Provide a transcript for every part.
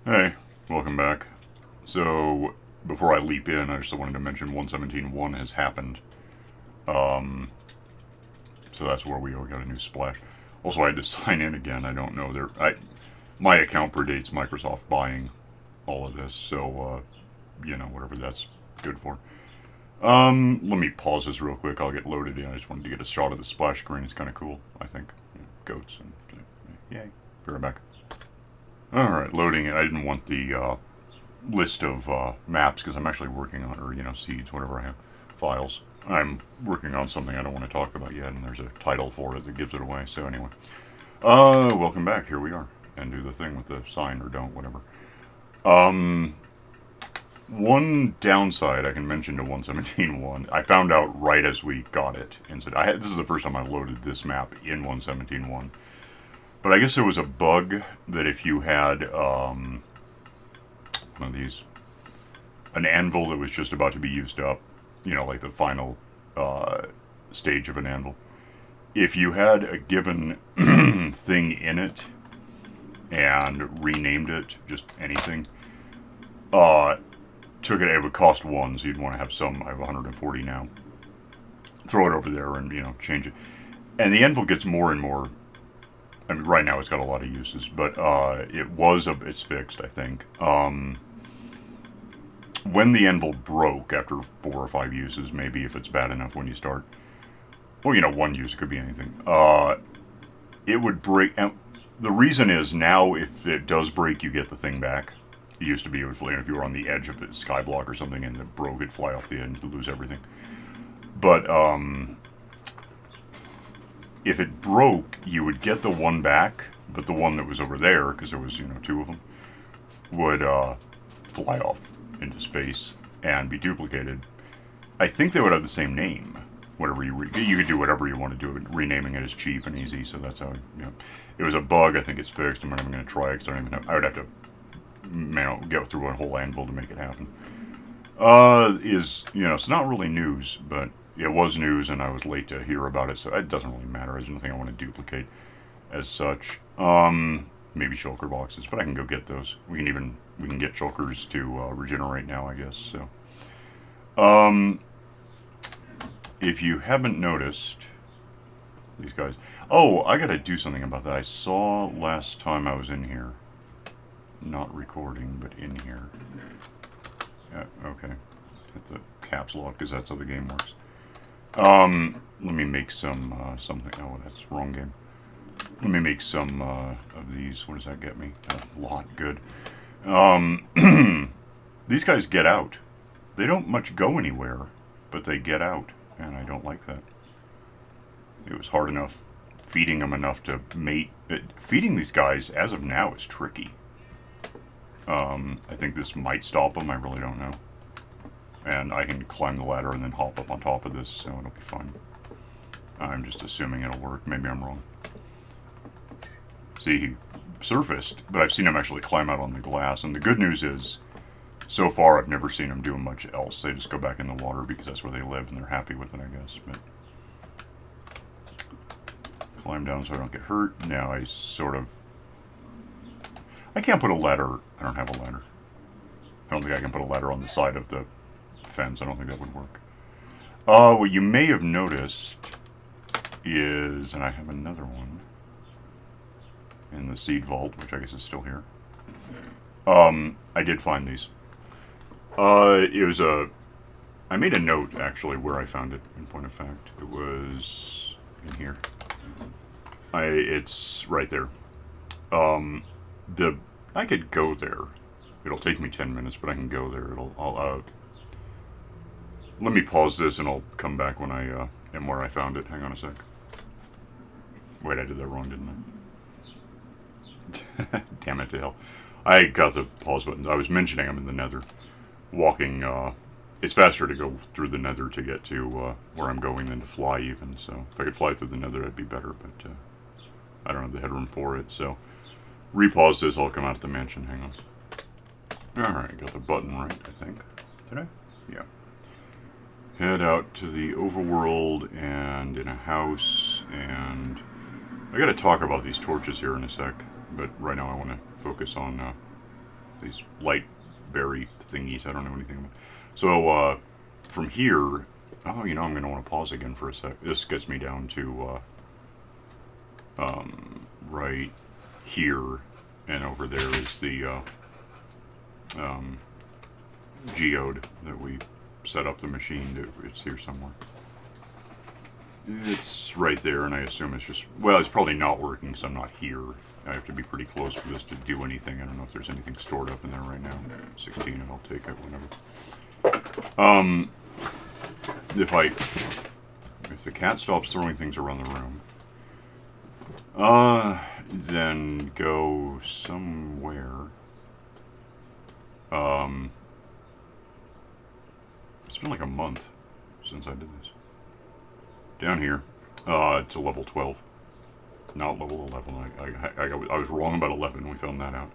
Hey, welcome back. So, before I leap in, I just wanted to mention 117.1 has happened. Um, so that's where we got a new splash. Also, I had to sign in again. I don't know. My account predates Microsoft buying all of this, so, whatever that's good for. Let me pause this real quick. I'll get loaded in. I just wanted to get a shot of the splash screen. It's kind of cool, I think. Goats and. Yay. Be right back. Alright, loading it. I didn't want the list of maps because I'm actually working on, or seeds, whatever I have, files. I'm working on something I don't want to talk about yet, and there's a title for it that gives it away. So anyway, welcome back. Here we are, and do the thing with the sign or don't, whatever. Um, One downside I can mention to 117.1, I found out right as we got it, and said this is the first time I loaded this map in 117.1. But I guess there was a bug that if you had one of these, an anvil that was just about to be used up, like the final uh, stage of an anvil. If you had a given thing in it and renamed it, just anything, uh, it would cost one, so you'd want to have some. I have 140 now. Throw it over there and, change it. And the anvil gets more and more. I mean, right now it's got a lot of uses, but it's fixed, I think. When the anvil broke after 4 or 5 uses, maybe if it's bad enough when you start, well, one use, it could be anything. It would break. And the reason is now, if it does break, you get the thing back. It used to be it would fly, if you were on the edge of a skyblock or something and it broke, it'd fly off the edge, you'd lose everything. But if it broke, you would get the one back, but the one that was over there, because there was two of them, would fly off into space and be duplicated. I think they would have the same name. Whatever you could do whatever you want to do. Renaming it is cheap and easy, so that's how it was a bug. I think it's fixed. I'm not even going to try it because I don't even know. I would have to go through a whole anvil to make it happen. It's not really news, but it was news, and I was late to hear about it, so it doesn't really matter. There's nothing I want to duplicate as such. Maybe shulker boxes, but I can go get those. We can get shulkers to regenerate now, I guess. So, if you haven't noticed, these guys. Oh, I gotta do something about that. I saw last time I was in here, not recording, but in here. Yeah, okay. Hit the caps lock because that's how the game works. Let me make some something. Oh, that's the wrong game. Let me make some of these. What does that get me? A lot. Good. These guys get out. They don't much go anywhere, but they get out, and I don't like that. It was hard enough feeding them enough to mate. Feeding these guys, as of now, is tricky. I think this might stop them. I really don't know. And I can climb the ladder and then hop up on top of this, so it'll be fine. I'm just assuming it'll work. Maybe I'm wrong. See, he surfaced, but I've seen him actually climb out on the glass. And the good news is, so far I've never seen him do much else. They just go back in the water because that's where they live and they're happy with it, I guess. But climb down so I don't get hurt. Now I can't put a ladder. I don't have a ladder. I don't think I can put a ladder on the side of the fence. I don't think that would work. What you may have noticed is, and I have another one in the seed vault, which I guess is still here. I did find these. I made a note actually where I found it. In point of fact, it was in here. It's right there. I could go there. It'll take me 10 minutes, but I can go there. Let me pause this and I'll come back when I am where I found it. Hang on a sec. Wait, I did that wrong, didn't I? Damn it to hell. I got the pause button. I was mentioning I'm in the nether. Walking, it's faster to go through the nether to get to where I'm going than to fly even. So if I could fly through the nether, that'd be better, but I don't have the headroom for it. So repause this, I'll come out of the mansion. Hang on. Alright, got the button right, I think. Did I? Yeah. Head out to the overworld and in a house, and I gotta talk about these torches here in a sec, but right now I want to focus on these light berry thingies. I don't know anything about. So from here, oh, you know, I'm going to want to pause again for a sec. This gets me down to right here, and over there is the geode that we set up the machine to. It's here somewhere. It's right there, and I assume it's just, well, it's probably not working because I'm not here. I have to be pretty close for this to do anything. I don't know if there's anything stored up in there right now. 16, and I'll take it whenever. If the cat stops throwing things around the room, then go somewhere. It's been like a month since I did this. Down here, it's a level 12, not level 11. I was wrong about 11. We found that out.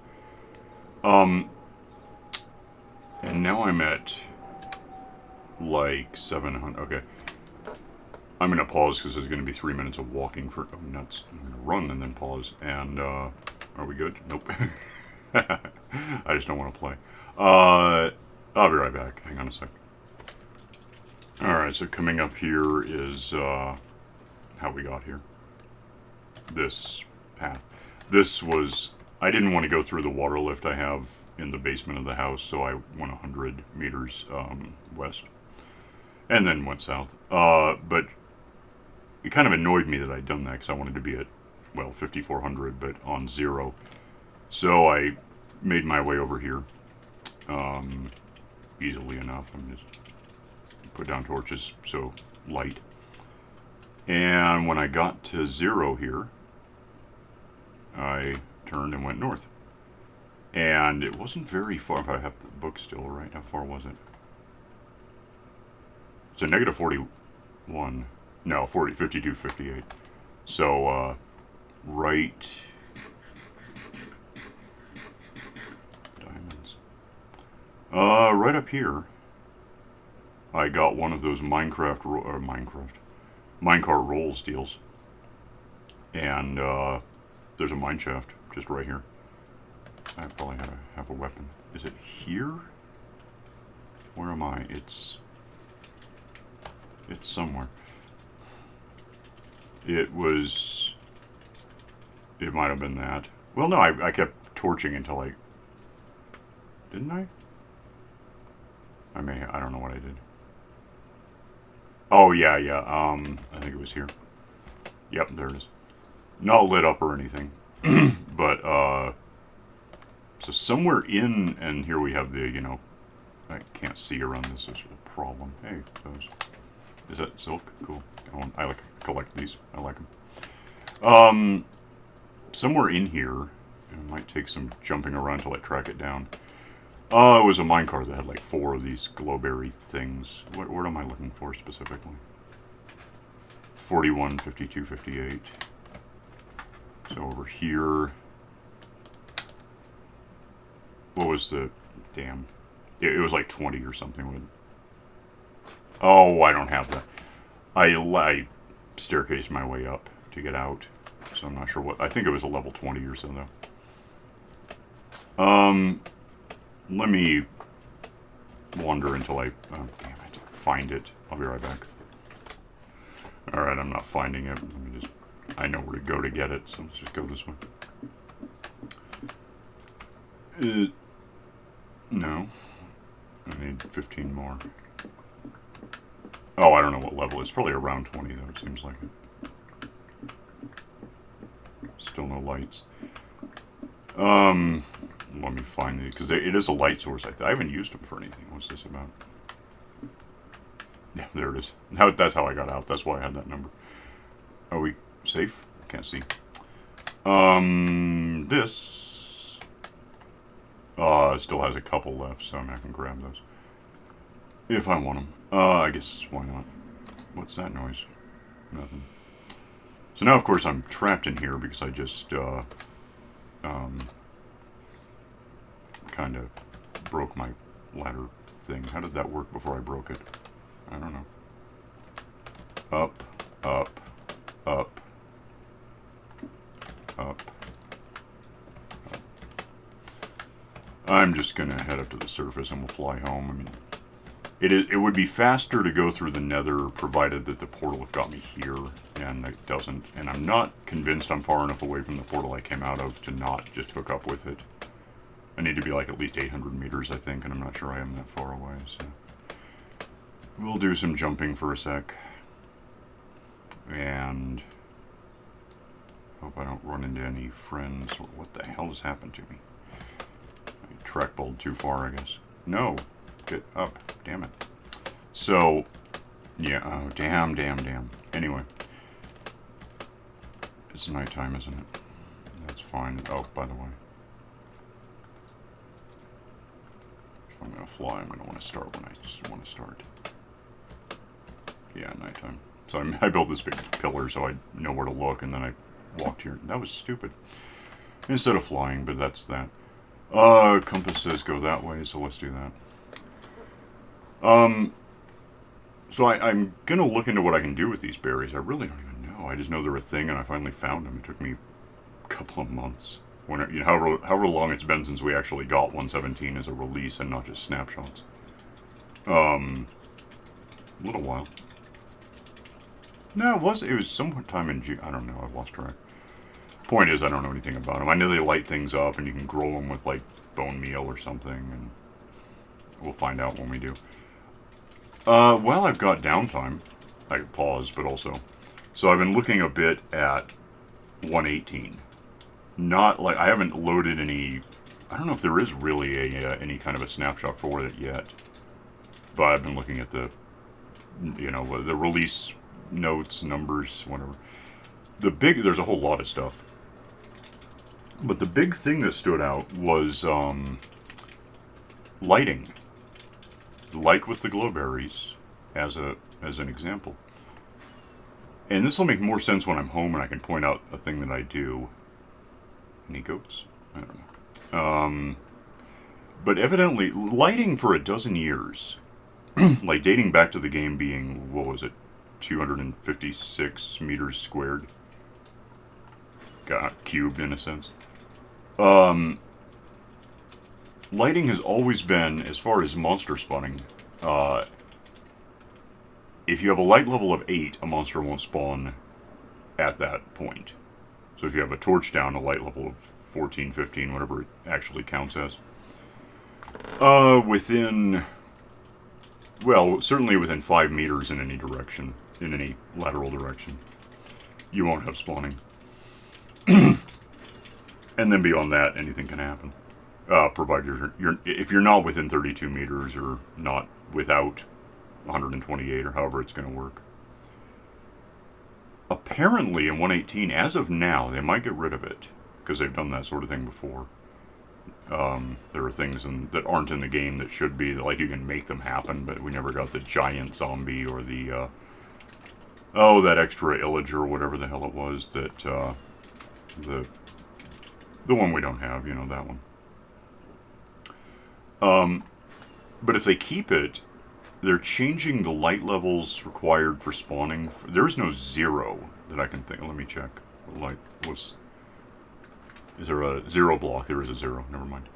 And now I'm at like 700. Okay, I'm gonna pause because there's gonna be 3 minutes of walking for. Oh nuts! I'm gonna run and then pause. And are we good? Nope. I just don't want to play. I'll be right back. Hang on a sec. Alright, so coming up here is how we got here. This path. This was... I didn't want to go through the water lift I have in the basement of the house, so I went 100 meters west. And then went south. But it kind of annoyed me that I'd done that, because I wanted to be at, well, 5,400, but on 0. So I made my way over here. Easily enough. I'm just... put down torches, so light. And when I got to 0 here, I turned and went north. And it wasn't very far. If I have the book still, right? How far was it? So negative 41. No, 40, 52, 58. So, right... Diamonds. Right up here, I got one of those minecart rolls deals. And there's a mine shaft just right here. I probably have a weapon. Is it here? Where am I? It's somewhere. It might have been that. Well, no, I kept torching until I... Didn't I? I don't know what I did. Oh, yeah. I think it was here. Yep, there it is. Not lit up or anything. But, so somewhere in, and here we have the, you know, I can't see around this is a problem. Hey, those. Is that silk? Cool. I like collect these. I like them. Somewhere in here, it might take some jumping around till I track it down. It was a minecart that had like 4 of these glowberry things. What am I looking for specifically? 41, 52, 58. So over here... What was the... Damn. It was like 20 or something. Oh, I don't have that. I staircased my way up to get out. So I'm not sure what... I think it was a level 20 or so, though. Let me wander until I... Oh, damn it. Find it. I'll be right back. Alright, I'm not finding it. Let me just... I know where to go to get it, so let's just go this way. No. I need 15 more. Oh, I don't know what level. It's probably around 20, though, it seems like it. Still no lights. Let me find it, because it is a light source. I haven't used them for anything. What's this about? Yeah, there it is. That's how I got out. That's why I had that number. Are we safe? Can't see. This still has a couple left, so I can grab those if I want them. I guess why not? What's that noise? Nothing. So now, of course, I'm trapped in here because I just kind of broke my ladder thing. How did that work before I broke it? I don't know. Up, up, up, up, I'm just gonna head up to the surface and we'll fly home. I mean, it would be faster to go through the nether, provided that the portal got me here, and it doesn't. And I'm not convinced I'm far enough away from the portal I came out of to not just hook up with it. I need to be like at least 800 meters, I think, and I'm not sure I am that far away, so... We'll do some jumping for a sec. And... hope I don't run into any friends. What the hell has happened to me? I trackballed too far, I guess. No! Get up. Damn it. So... yeah, oh, damn. Anyway. It's nighttime, isn't it? That's fine. Oh, by the way. If I'm going to fly, I'm going to want to start when I just want to start. Yeah, nighttime. So I built this big pillar so I know where to look, and then I walked here. That was stupid. Instead of flying, but that's that. Compass says go that way, so let's do that. So I'm gonna look into what I can do with these berries. I really don't even know. I just know they're a thing, and I finally found them. It took me a couple of months. When you know, however long it's been since we actually got 117 as a release and not just snapshots. A little while. No, it was sometime in June. I don't know. I've lost track. Point is, I don't know anything about them. I know they light things up, and you can grow them with like bone meal or something, and we'll find out when we do. Well, I've got downtime. I can pause, but also. So I've been looking a bit at 118. Not like I haven't loaded any. I don't know if there is really any kind of a snapshot for it yet. But I've been looking at the, you know, the release notes, numbers, whatever. There's a whole lot of stuff. But the big thing that stood out was lighting. Like with the glowberries, as an example. And this will make more sense when I'm home and I can point out a thing that I do. Any goats? I don't know. But evidently, lighting for a dozen years, like dating back to the game being, what was it, 256 meters squared? Cubed in a sense. Lighting has always been, as far as monster spawning, if you have a light level of 8, a monster won't spawn at that point. So if you have a torch down, a light level of 14, 15, whatever it actually counts as. Within, well, certainly within 5 meters in any direction, in any lateral direction, you won't have spawning. And then beyond that, anything can happen. Provided if you're not within 32 meters or not without 128 or however it's going to work. Apparently in 118, as of now, they might get rid of it because they've done that sort of thing before. There are things that aren't in the game that should be, like you can make them happen, but we never got the giant zombie or the that extra illager or whatever the hell it was that the one we don't have, you know, that one. But if they keep it, they're changing the light levels required for spawning. There is no 0 that I can think. Let me check. Light was. Is there a 0 block? There is a 0. Never mind.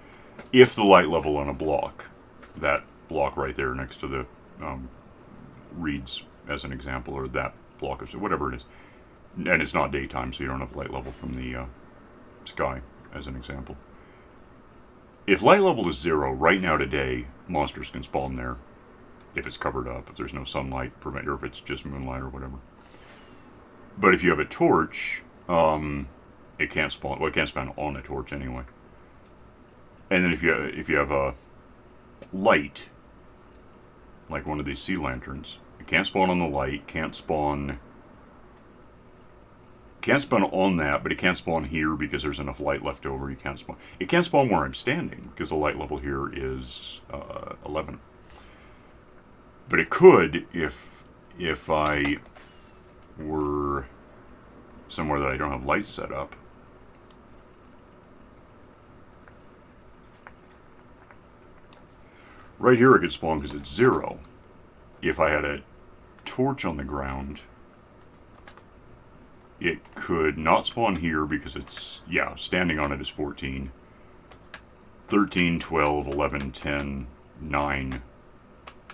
If the light level on a block, that block right there next to the reads as an example, or that block of whatever it is, and it's not daytime, so you don't have light level from the sky as an example. If light level is 0 right now today, monsters can spawn there. If it's covered up, if there's no sunlight, or if it's just moonlight or whatever. But if you have a torch, it can't spawn. Well, it can't spawn on a torch anyway. And then if you have a light, like one of these sea lanterns, it can't spawn on the light. Can't spawn on that, but it can't spawn here because there's enough light left over. You can't spawn. It can't spawn where I'm standing because the light level here is 11. But it could if I were somewhere that I don't have lights set up. Right here it could spawn because it's 0. If I had a torch on the ground, it could not spawn here because it's, yeah, standing on it is 14. 13, 12, 11, 10, 9.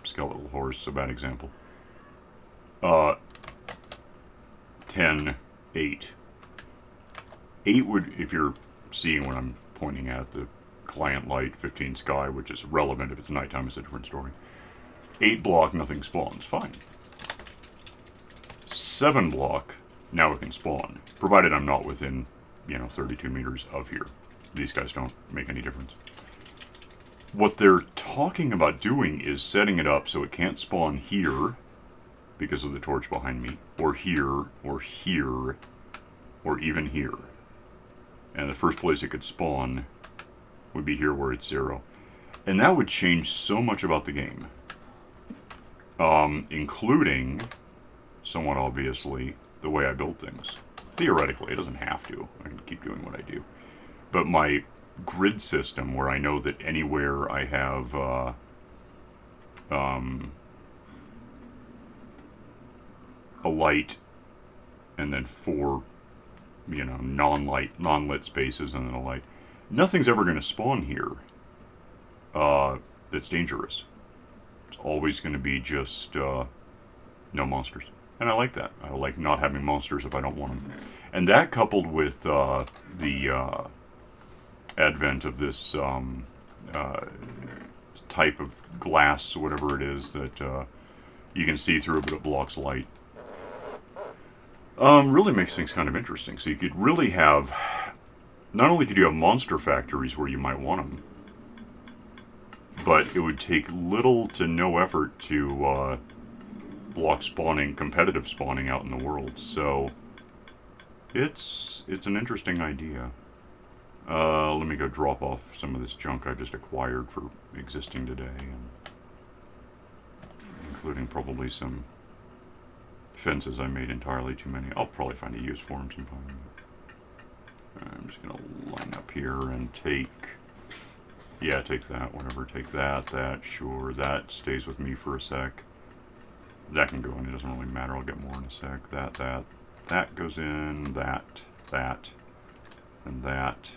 Skeletal horse, a bad example. 10, 8. 8 would, if you're seeing what I'm pointing at, the client light, 15 sky, which is relevant. If it's nighttime, it's a different story. 8 block, nothing spawns. Fine. 7 block, now it can spawn. Provided I'm not within, 32 meters of here. These guys don't make any difference. What they're talking about doing is setting it up so it can't spawn here because of the torch behind me, or here, or here, or even here. And the first place it could spawn would be here where it's 0. And that would change so much about the game. Including, somewhat obviously, the way I build things. Theoretically, it doesn't have to. I can keep doing what I do. But my grid system, where I know that anywhere I have a light and then 4 non-lit spaces and then a light, nothing's ever going to spawn here that's dangerous. It's always going to be just no monsters. And I like that. I like not having monsters if I don't want them. And that, coupled with the advent of this type of glass, whatever it is, that you can see through, but it blocks light, really makes things kind of interesting. So you could really have, not only could you have monster factories where you might want them, but it would take little to no effort to block spawning, competitive spawning out in the world. So it's an interesting idea. Let me go drop off some of this junk I just acquired for existing today, and including probably some fences I made entirely too many. I'll probably find a use for them sometime. I'm just going to line up here and take that, whatever. Take that, sure. That stays with me for a sec. That can go in, it doesn't really matter. I'll get more in a sec. That goes in, that, and that.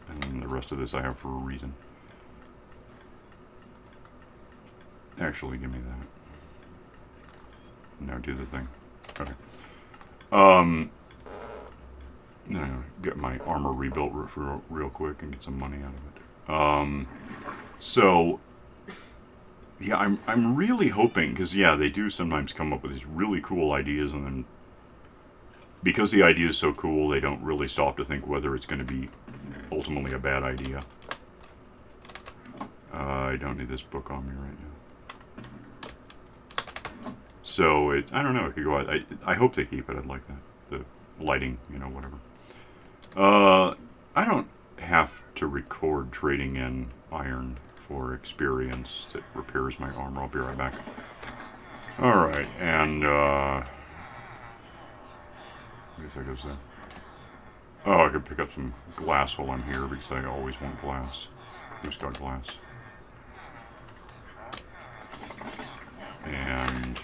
And the rest of this I have for a reason. Actually, give me that. Now do the thing. Okay. Now get my armor rebuilt real quick and get some money out of it. So yeah, I'm really hoping, because yeah, they do sometimes come up with these really cool ideas, and then because the idea is so cool, they don't really stop to think whether it's going to be ultimately a bad idea. I don't need this book on me right now. So I don't know, it could go out. I hope they keep it. I'd like that. The lighting, whatever. I don't have to record trading in iron for experience that repairs my armor. I'll be right back. Alright, and I guess that goes there. Oh, I could pick up some glass while I'm here, because I always want glass. Who's got glass? And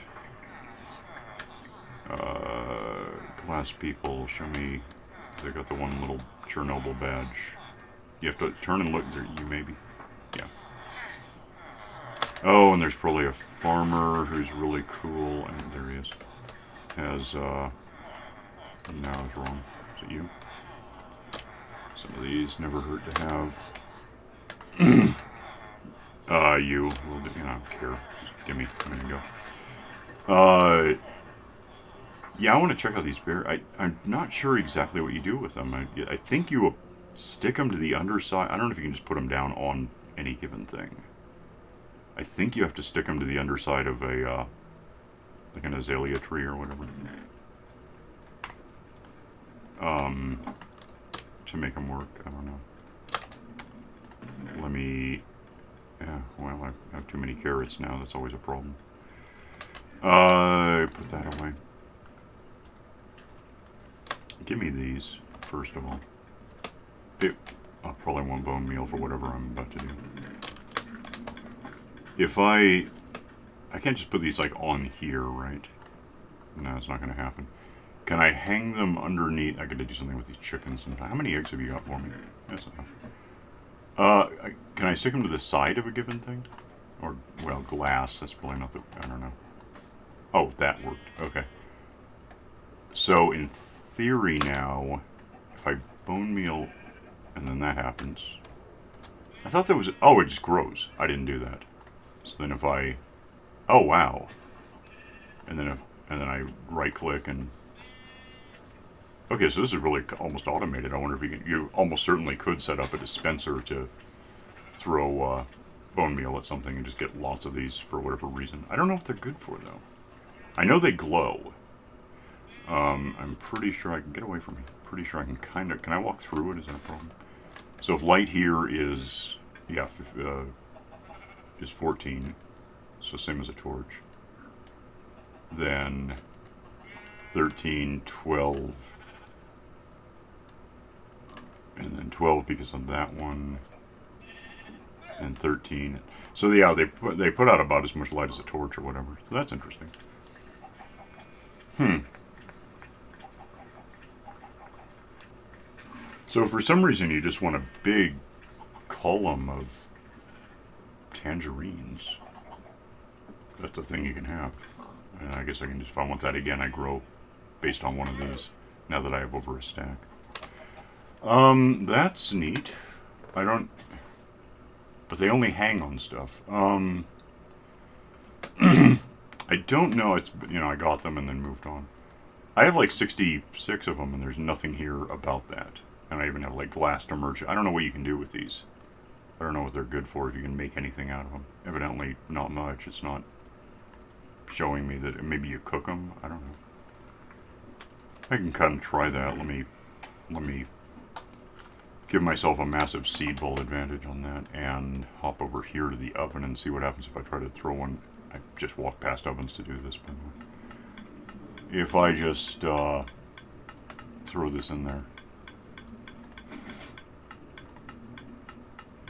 glass people, show me. They got the one little Chernobyl badge. You have to turn and look. There, you maybe. Yeah. Oh, and there's probably a farmer who's really cool. And there he is. Has no, I was wrong. Is it you? Some of these never hurt to have. You. Well, I don't care. Just give me a minute go. Yeah, I want to check out these bears. I'm not sure exactly what you do with them. I think you stick them to the underside. I don't know if you can just put them down on any given thing. I think you have to stick them to the underside of a, like an azalea tree or whatever. To make them work. I don't know. Let me... Yeah, well, I have too many carrots now. That's always a problem. Put that away. Give me these, first of all. I'll probably want bone meal for whatever I'm about to do. If I can't just put these, like, on here, right? No, it's not going to happen. Can I hang them underneath? I gotta do something with these chickens sometime. How many eggs have you got for me? That's Can I stick them to the side of a given thing? Or, well, glass. That's probably not the... I don't know. Oh, that worked. Okay. So, in theory now, if I bone meal and then that happens... I thought that was... Oh, it just grows. I didn't do that. So then if I... Oh, wow. And then I right-click and... Okay, so this is really almost automated. I wonder if you can... You almost certainly could set up a dispenser to throw bone meal at something and just get lots of these for whatever reason. I don't know what they're good for, though. I know they glow. I'm pretty sure I can... Get away from me. Pretty sure I can kind of... Can I walk through it? Is that a problem? So if light here is... Yeah, is 14. So same as a torch. Then 13, 12... And then 12 because of that one. And 13. So yeah, they put out about as much light as a torch or whatever. So that's interesting. So for some reason you just want a big column of tangerines. That's a thing you can have. And I guess I can just, if I want that again, I grow based on one of these. Now that I have over a stack. That's neat. I don't... But they only hang on stuff. I don't know. It's, you know, I got them and then moved on. I have like 66 of them and there's nothing here about that. And I even have like glass to merchant. I don't know what you can do with these. I don't know what they're good for, if you can make anything out of them. Evidently not much. It's not showing me that maybe you cook them. I don't know. I can kind of try that. Let me give myself a massive seed ball advantage on that and hop over here to the oven and see what happens if I try to throw one. I just walk past ovens to do this, but if I just throw this in there,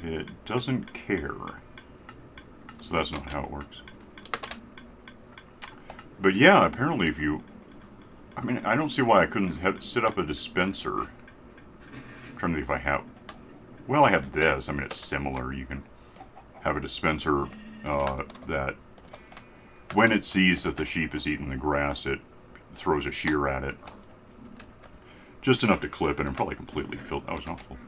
it doesn't care. So that's not how it works. But yeah, apparently if you... I mean, I don't see why I couldn't set up a dispenser. I'm trying to think if I have... Well, I have this. I mean, it's similar. You can have a dispenser that when it sees that the sheep is eating the grass, it throws a shear at it. Just enough to clip it and probably completely fill... Oh, it's not full.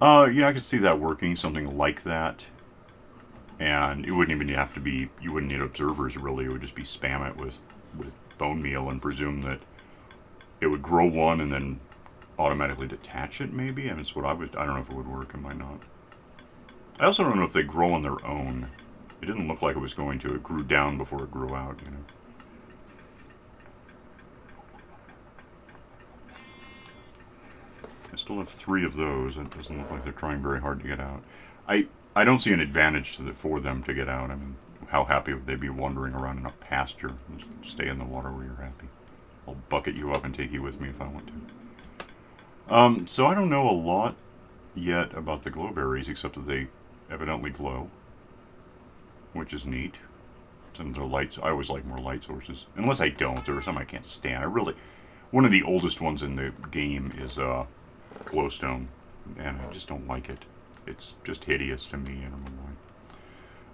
Yeah, I could see that working. Something like that. And it wouldn't even have to be... You wouldn't need observers, really. It would just be spam it with bone meal and presume that it would grow one and then automatically detach it, maybe? I mean, it's what I don't know if it would work. It might not. I also don't know if they grow on their own. It didn't look like it was going to. It grew down before it grew out, you know. I still have 3 of those. It doesn't look like they're trying very hard to get out. I don't see an advantage for them to get out. I mean, how happy would they be wandering around in a pasture? Just stay in the water where you're happy. I'll bucket you up and take you with me if I want to. So I don't know a lot yet about the glowberries, except that they evidently glow, which is neat. And the lights, I always like more light sources. Unless I don't, there are some I can't stand. One of the oldest ones in the game is glowstone, and I just don't like it. It's just hideous to me. I don't know why.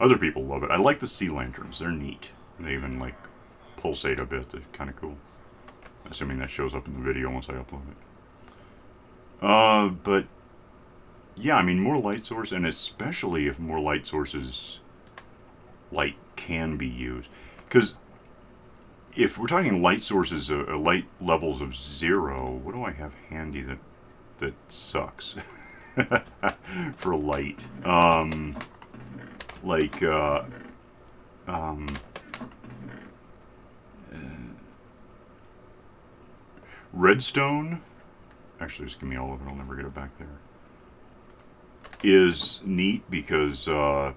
Other people love it. I like the sea lanterns. They're neat. They even like pulsate a bit. They're kind of cool. Assuming that shows up in the video once I upload it. But yeah, I mean, more light source, and especially if more light sources light can be used. Because if we're talking light sources, light levels of 0, what do I have handy that sucks for light? Redstone, actually just give me all of it, I'll never get it back there, is neat because, you know,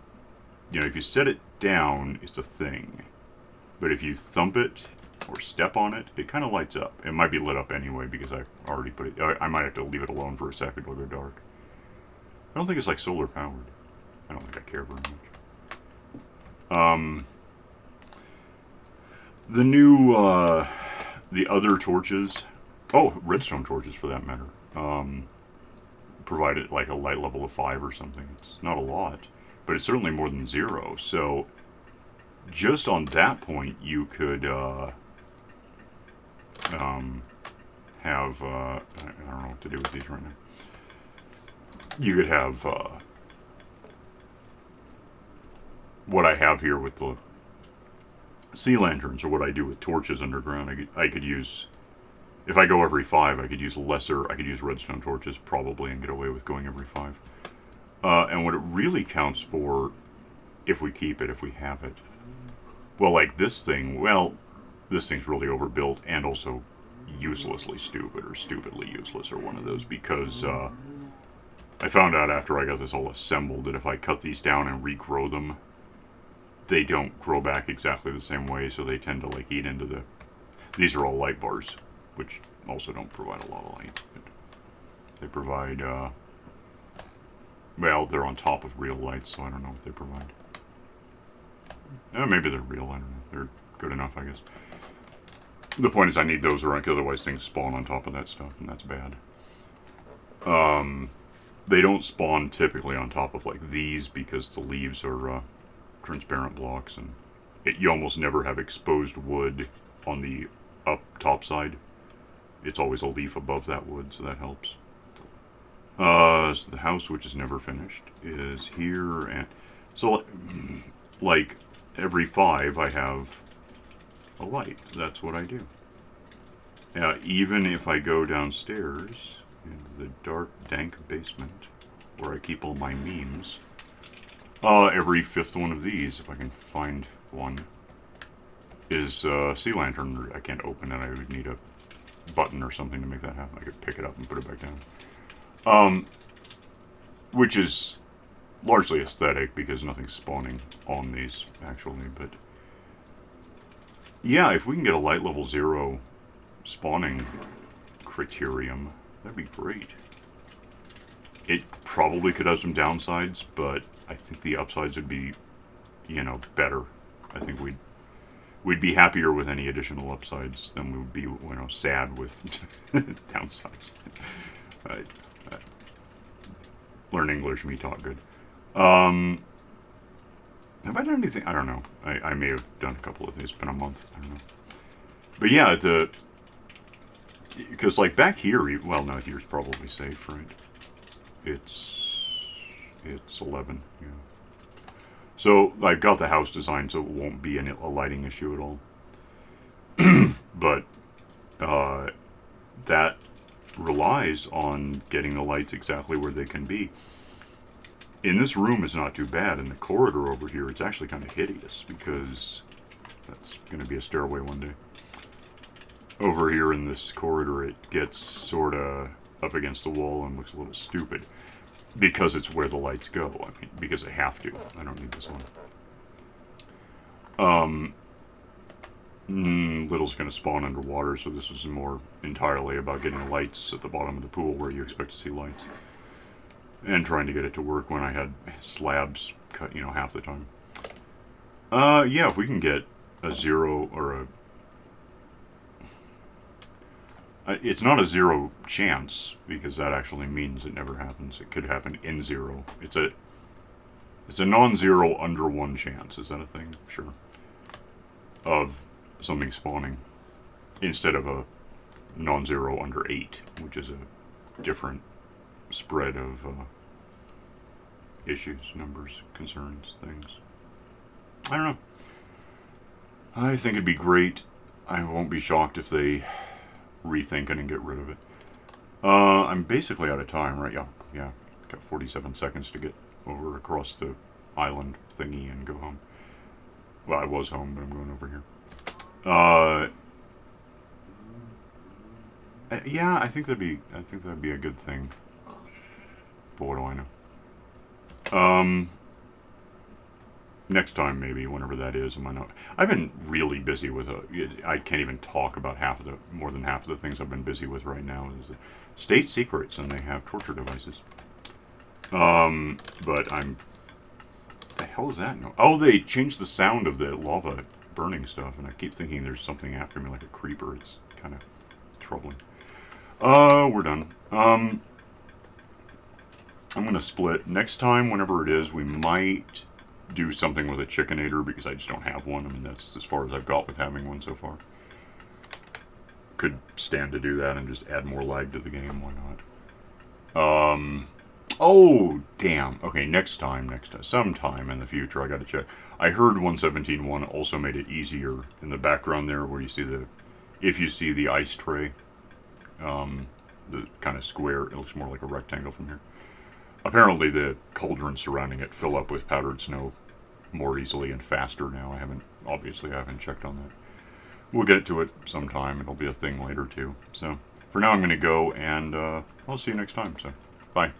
if you set it down, it's a thing. But if you thump it or step on it, it kind of lights up. It might be lit up anyway because I already put it, I might have to leave it alone for a second, it'll go dark. I don't think it's like solar powered. I don't think I care very much. The new, the other torches, redstone torches for that matter, provide it like a light level of 5 or something. It's not a lot, but it's certainly more than 0. So just on that point, you could have I don't know what to do with these right now. You could have what I have here with the sea lanterns, or what I do with torches underground. I could use, if I go every 5, I could use lesser. I could use redstone torches probably and get away with going every 5. And what it really counts for, if we keep it, if we have it, well, like this thing. Well, this thing's really overbuilt and also uselessly stupid, or stupidly useless, or one of those, because I found out after I got this all assembled that if I cut these down and regrow them, they don't grow back exactly the same way, so they tend to like eat into the... These are all light bars, which also don't provide a lot of light. But they provide, well, they're on top of real lights, so I don't know what they provide. Maybe they're real, I don't know. They're good enough, I guess. The point is I need those around, because otherwise things spawn on top of that stuff, and that's bad. They don't spawn typically on top of like these, because the leaves are transparent blocks, and you almost never have exposed wood on the top side. It's always a leaf above that wood, so that helps. So the house, which is never finished, is here, and so like every 5 I have a light. That's what I do. Even if I go downstairs into the dark, dank basement where I keep all my memes, every 5th one of these, if I can find one, is a sea lantern. I can't open it. I would need a button or something to make that happen. I could pick it up and put it back down. Which is largely aesthetic, because nothing's spawning on these, actually, but... Yeah, if we can get a light level 0 spawning criterium, that'd be great. It probably could have some downsides, but I think the upsides would be, you know, better. I think we'd be happier with any additional upsides than we would be, you know, sad with downsides. Learn English, me talk good. Have I done anything? I don't know. I may have done a couple of things. It's been a month. I don't know. But yeah, because like back here, well, no, here's probably safe, right? It's 11, yeah. So I've got the house designed so it won't be a lighting issue at all. But that relies on getting the lights exactly where they can be. In this room, it's not too bad. In the corridor over here, it's actually kind of hideous, because that's going to be a stairway one day. Over here in this corridor, it gets sort of up against the wall and looks a little stupid, because it's where the lights go. I mean, because they have to. I don't need this one. Little's going to spawn underwater, so this is more entirely about getting lights at the bottom of the pool where you expect to see lights. And trying to get it to work when I had slabs cut, you know, half the time. Yeah, if we can get a 0 or a... it's not a 0 chance, because that actually means it never happens. It could happen in 0. It's a non-zero under 1 chance. Is that a thing? Sure. Of something spawning. Instead of a non-zero under 8, which is a different spread of issues, numbers, concerns, things. I don't know. I think it'd be great. I won't be shocked if they rethink it and get rid of it. I'm basically out of time, right? Yeah. Got 47 seconds to get over across the island thingy and go home. Well, I was home, but I'm going over here. Yeah, I think that'd be a good thing. But what do I know? Next time, maybe, whenever that is. I've been really busy with I can't even talk about more than half of the things I've been busy with right now. Is state secrets, and they have torture devices. But the hell is that? No. Oh, they changed the sound of the lava burning stuff, and I keep thinking there's something after me, like a creeper. It's kind of troubling. We're done. I'm going to split. Next time, whenever it is, we might do something with a Chickenator, because I just don't have one. I mean, that's as far as I've got with having one so far. Could stand to do that and just add more lag to the game. Why not? Oh, damn. Okay, next time, sometime in the future, I gotta check. I heard 117.1 also made it easier in the background there, where you see if you see the ice tray, the kind of square, it looks more like a rectangle from here. Apparently the cauldrons surrounding it fill up with powdered snow more easily and faster now. Obviously I haven't checked on that. We'll get to it sometime. It'll be a thing later too. So for now I'm going to go, and I'll see you next time. So bye.